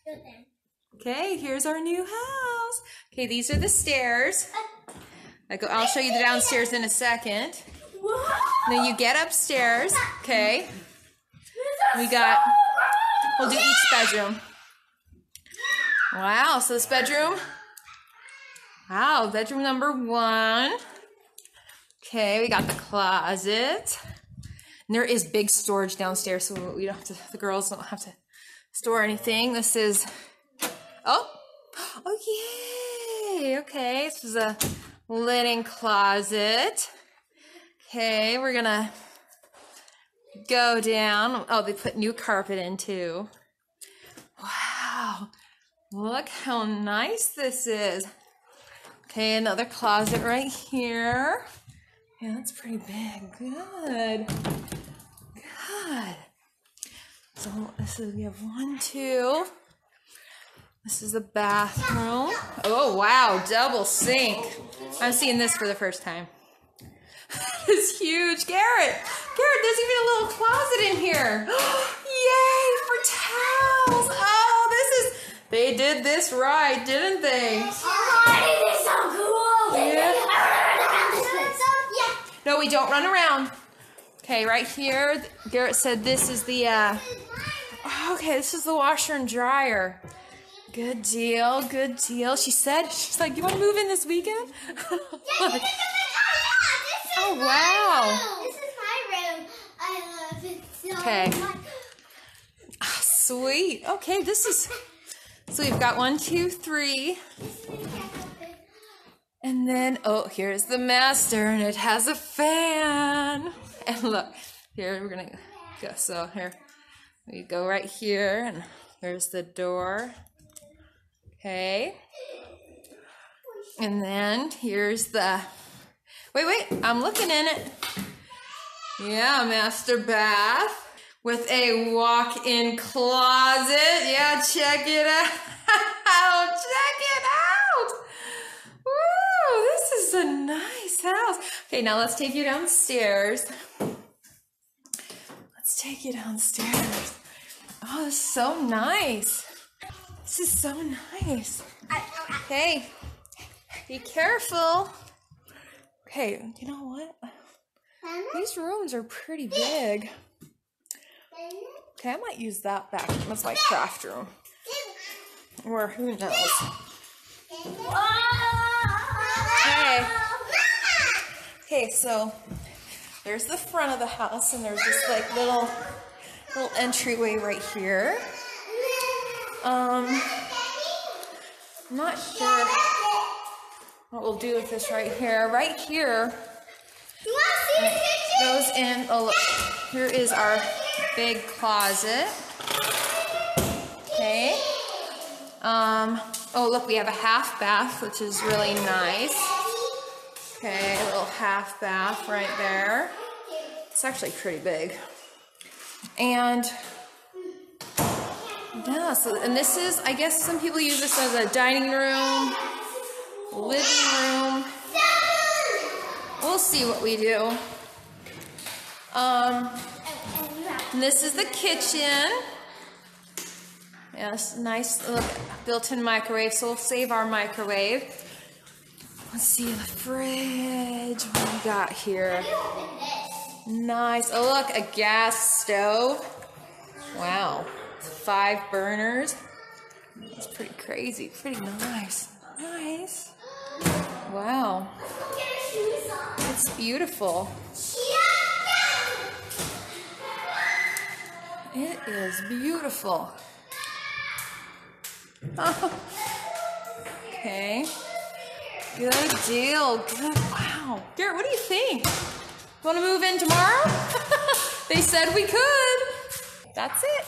Okay, here's our new house. Okay, these are the stairs. I'll show you the downstairs in a second. Then you get upstairs. Okay. We'll do each bedroom. Wow, so this bedroom. Wow, bedroom number 1. Okay, we got the closet. And there is big storage downstairs, so we don't have to, the girls don't have to store anything. This is, oh yay! Okay, this is a linen closet. Okay, we're gonna go down. Oh, they put new carpet in too. Wow, look how nice this is. Okay, another closet right here. Yeah, that's pretty big. Good. So we have 1, 2. This is the bathroom. Oh, wow, double sink. I'm seeing this for the first time. It's huge. Garrett, there's even a little closet in here. Yay, for towels. Oh, they did this right, didn't they? Oh, this is so cool. Yeah. Yeah. No, we don't run around. Okay, right here, Garrett said this is the, okay, this is the washer and dryer. Good deal, good deal. She's like, you want to move in this weekend? Oh, wow. This is my room. I love it so Okay. much. Oh, sweet. Okay, so we've got 1, 2, 3. And then, oh, here's the master, and it has a fan. And look, here, we're going to go. So here, we go right here, and there's the door. Okay. And then here's the, wait, I'm looking in it. Yeah, master bath with a walk-in closet. Yeah, check it out. Check it out. Woo, this is a nice house. Okay, now let's take you downstairs. Let's take you downstairs. Oh, this is so nice. This is so nice. Okay, be careful. Okay, you know what? These rooms are pretty big. Okay, I might use that back. That's my craft room. Or who knows? Okay, so there's the front of the house, and there's this like little entryway right here. I'm not sure what we'll do with this right here. Right here, it goes in. Oh, look, here is our big closet. Okay. Oh, look, we have a half bath, which is really nice. Okay, a little half bath right there. It's actually pretty big. And yeah, so, and this is, I guess some people use this as a dining room, living room. We'll see what we do. And this is the kitchen. Yes, nice little built-in microwave, so we'll save our microwave. Let's see the fridge. What do we got here? Nice. Oh, look, a gas stove. Wow. 5 burners. That's pretty crazy. Pretty nice. Nice. Wow. It's beautiful. It is beautiful. Oh. Okay. Good deal. Good. Wow. Garrett, what do you think? Want to move in tomorrow? They said we could. That's it.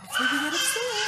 Hopefully we get upstairs.